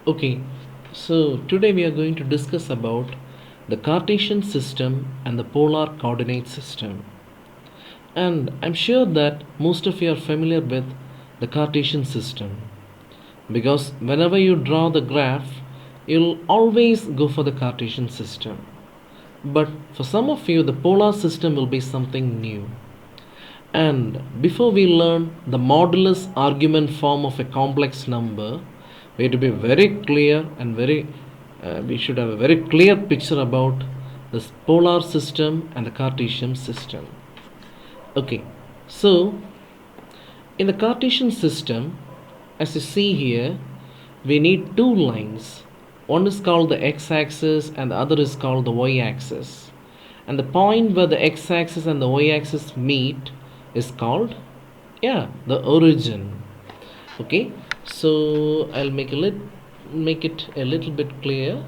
Okay, so today we are going to discuss about the Cartesian system and the polar coordinate system. And I'm sure that most of you are familiar with the Cartesian system because whenever you draw the graph, you'll always go for the Cartesian system. But for some of you, the polar system will be something new. And before we learn the modulus argument form of a complex number, we have to be very clear and we should have a very clear picture about this polar system and the Cartesian system. Okay, so in the Cartesian system, as you see here, we need two lines. One is called the x-axis and the other is called the y-axis. And the point where the x-axis and the y-axis meet is called, the origin. Okay, so I'll make it a little bit clear.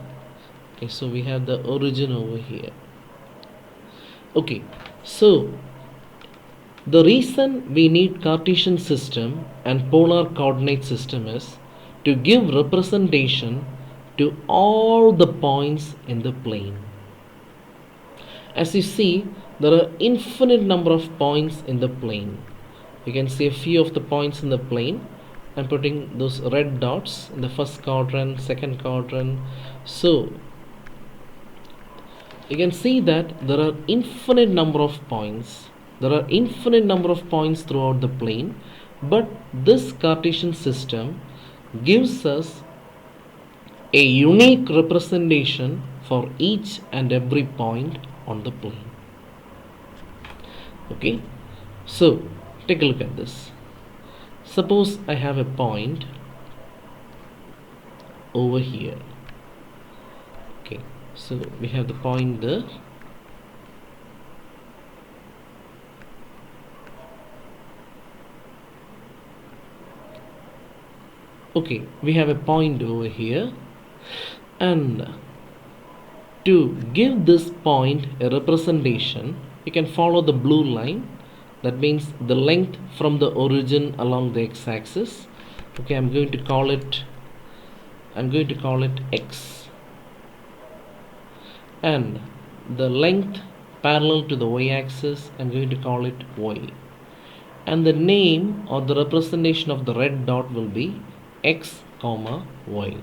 Okay, so we have the origin over here. Okay, so the reason we need Cartesian system and polar coordinate system is to give representation to all the points in the plane. As you see, there are infinite number of points in the plane. You can see a few of the points in the plane. I'm putting those red dots in the first quadrant, second quadrant. So you can see that there are infinite number of points. There are infinite number of points throughout the plane, but this Cartesian system gives us a unique representation for each and every point on the plane. Okay, so take a look at this. Suppose I have a point over here. Okay, so we have the point there. Okay, we have a point over here, and to give this point a representation, you can follow the blue line. That means the length from the origin along the x-axis. Okay, I'm going to call it x, and the length parallel to the y-axis, I'm going to call it y, and the name or the representation of the red dot will be x comma y.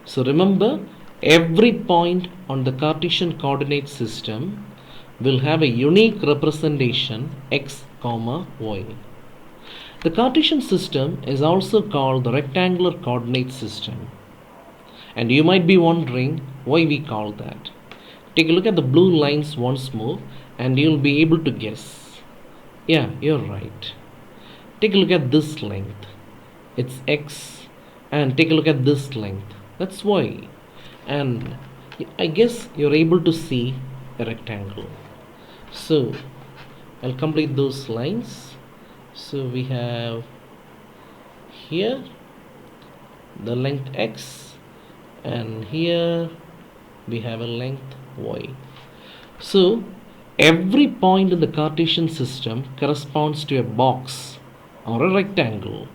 So remember, every point on the Cartesian coordinate system will have a unique representation x comma y. The Cartesian system is also called the rectangular coordinate system, and you might be wondering why we call that. Take a look at the blue lines once more and you'll be able to guess. Yeah, you're right. Take a look at this length. It's x, and take a look at this length. That's y. And I guess you're able to see a rectangle. So I'll complete those lines. So we have here the length x, and here we have a length y. So every point in the Cartesian system corresponds to a box or a rectangle,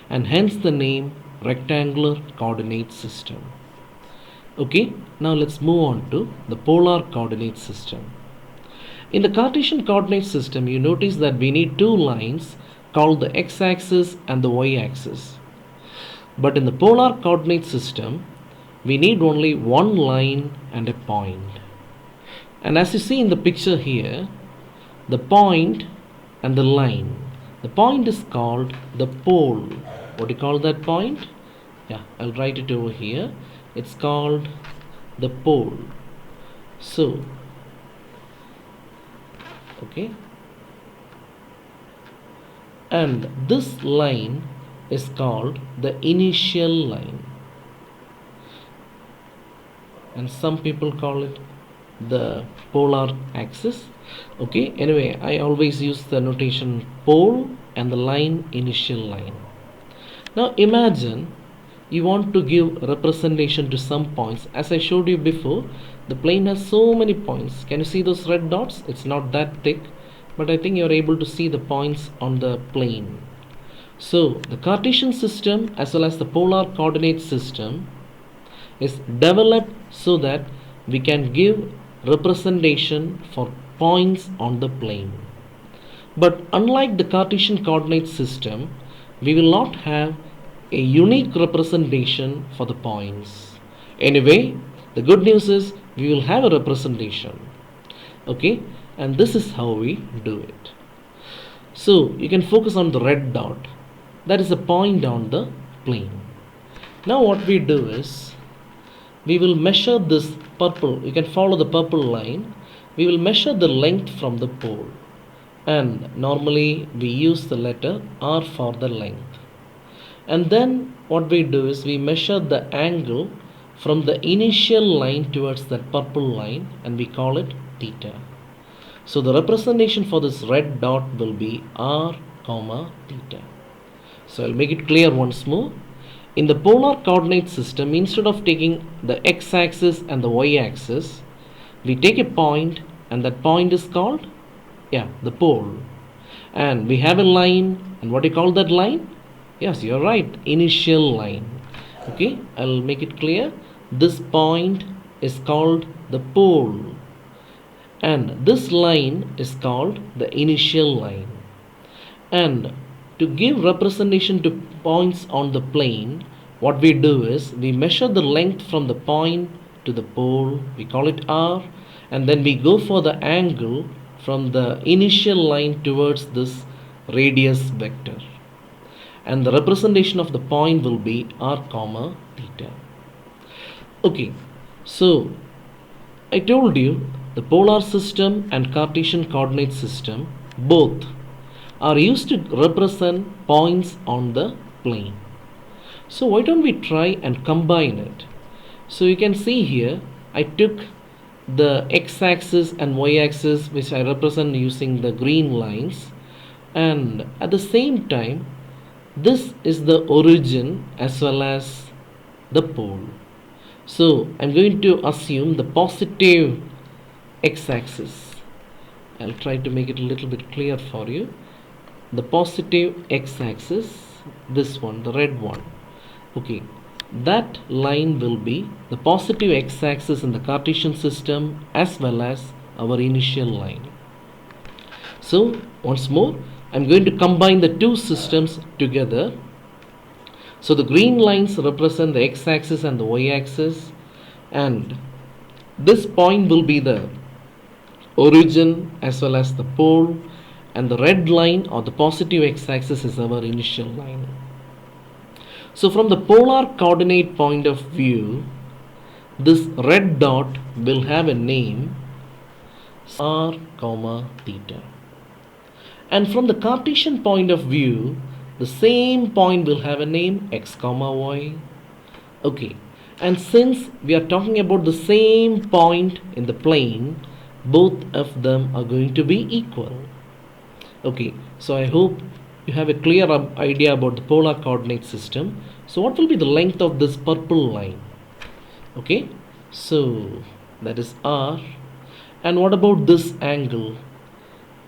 and hence the name rectangular coordinate system. Okay, now let's move on to the polar coordinate system. In the Cartesian coordinate system, you notice that we need two lines called the x-axis and the y-axis. But in the polar coordinate system, we need only one line and a point. And as you see in the picture here, the point and the line. The point is called the pole. What do you call that point? Yeah, I'll write it over here. It's called the pole. So, okay, and this line is called the initial line, and some people call it the polar axis. Okay, anyway, I always use the notation pole and the line initial line. Now imagine you want to give representation to some points. As I showed you before, the plane has so many points. Can you see those red dots? It's not that thick, but I think you're able to see the points on the plane. So the Cartesian system as well as the polar coordinate system is developed so that we can give representation for points on the plane. But unlike the Cartesian coordinate system, we will not have a unique representation for the points. Anyway, the good news is we will have a representation. Okay, and this is how we do it. So you can focus on the red dot. That is a point on the plane. Now what we do is we will measure this purple. You can follow the purple line. We will measure the length from the pole. And normally we use the letter R for the length. And then what we do is we measure the angle from the initial line towards that purple line, and we call it theta. So the representation for this red dot will be R comma theta. So I'll make it clear once more. In the polar coordinate system, instead of taking the x-axis and the y-axis, we take a point, and that point is called the pole. And we have a line, and what do you call that line? Yes, you're right, initial line. Okay, I'll make it clear. This point is called the pole, and this line is called the initial line. And to give representation to points on the plane, what we do is we measure the length from the point to the pole, we call it R, and then we go for the angle from the initial line towards this radius vector. And the representation of the point will be R comma theta. Okay, so I told you the polar system and Cartesian coordinate system both are used to represent points on the plane. So why don't we try and combine it? So you can see here I took the x-axis and y-axis, which I represent using the green lines, and at the same time this is the origin as well as the pole. So I'm going to assume the positive x-axis. I'll try to make it a little bit clear for you. The positive x-axis, this one, the red one. Okay, that line will be the positive x-axis in the Cartesian system as well as our initial line. So once more, I'm going to combine the two systems together. So the green lines represent the x-axis and the y-axis, and this point will be the origin as well as the pole, and the red line or the positive x-axis is our initial line. So from the polar coordinate point of view, this red dot will have a name R comma theta. And from the Cartesian point of view, the same point will have a name x comma y. Okay, and since we are talking about the same point in the plane, both of them are going to be equal. Okay, so I hope you have a clear idea about the polar coordinate system. So what will be the length of this purple line? Okay, so that is R. And what about this angle?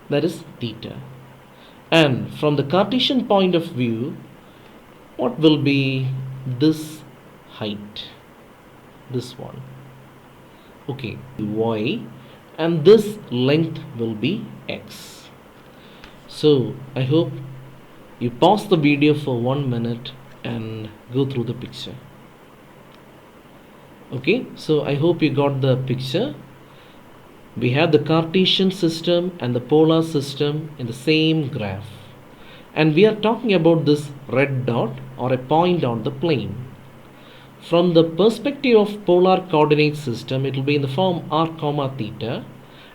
That is theta. And from the Cartesian point of view, what will be this height? This one. Okay, y, and this length will be x. So I hope you pause the video for 1 minute and go through the picture. Okay, so I hope you got the picture. We have the Cartesian system and the polar system in the same graph, and we are talking about this red dot or a point on the plane. From the perspective of polar coordinate system, it will be in the form r comma theta,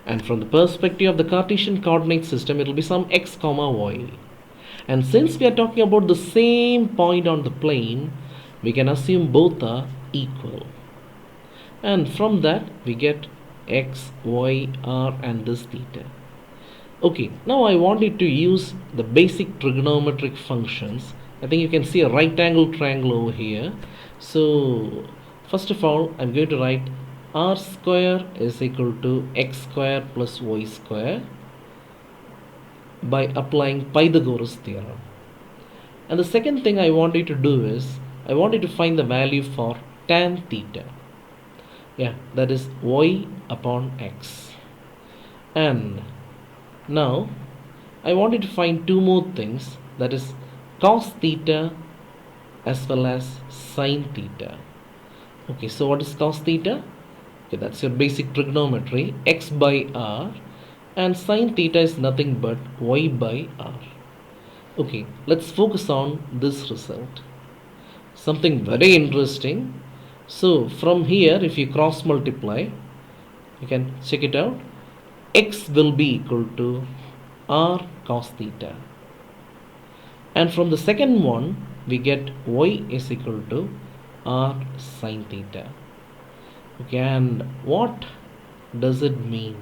and from the perspective of the Cartesian coordinate system, it will be some x comma y. And since we are talking about the same point on the plane, we can assume both are equal, and from that we get x, y, r, and this theta. Okay, now I want you to use the basic trigonometric functions. I think you can see a right angle triangle over here. So first of all, I'm going to write r square is equal to x square plus y square by applying Pythagoras theorem. And the second thing I want you to do is I want you to find the value for tan theta. Yeah, that is y upon x. And now I wanted to find two more things, that is cos theta as well as sin theta. Okay, so what is cos theta? Okay, that's your basic trigonometry, x by r, and sin theta is nothing but y by r. Okay, let's focus on this result. Something very interesting. So from here, if you cross multiply, you can check it out. X will be equal to r cos theta. And from the second one, we get y is equal to r sin theta. Okay, and what does it mean?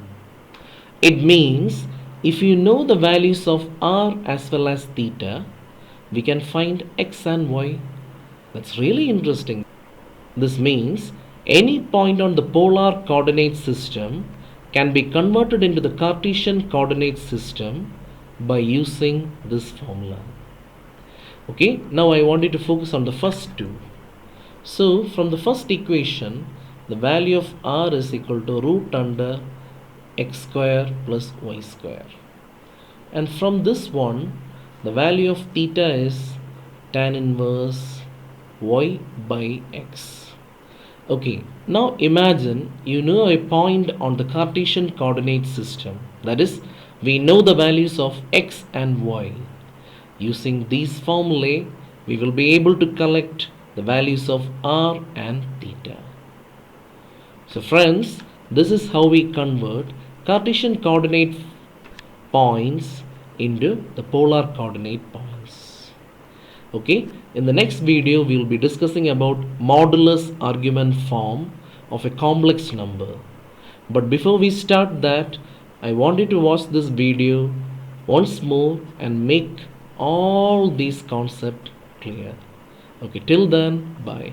It means if you know the values of r as well as theta, we can find x and y. That's really interesting. This means any point on the polar coordinate system can be converted into the Cartesian coordinate system by using this formula. Okay, now I want you to focus on the first two. So from the first equation, the value of r is equal to root under x square plus y square. And from this one, the value of theta is tan inverse y by x. Okay, now imagine you know a point on the Cartesian coordinate system. That is, we know the values of x and y. Using these formulae, we will be able to collect the values of r and theta. So friends, this is how we convert Cartesian coordinate points into the polar coordinate points. Okay, in the next video we will be discussing about modulus argument form of a complex number. But before we start that, I want you to watch this video once more and make all these concepts clear. Okay, till then, bye.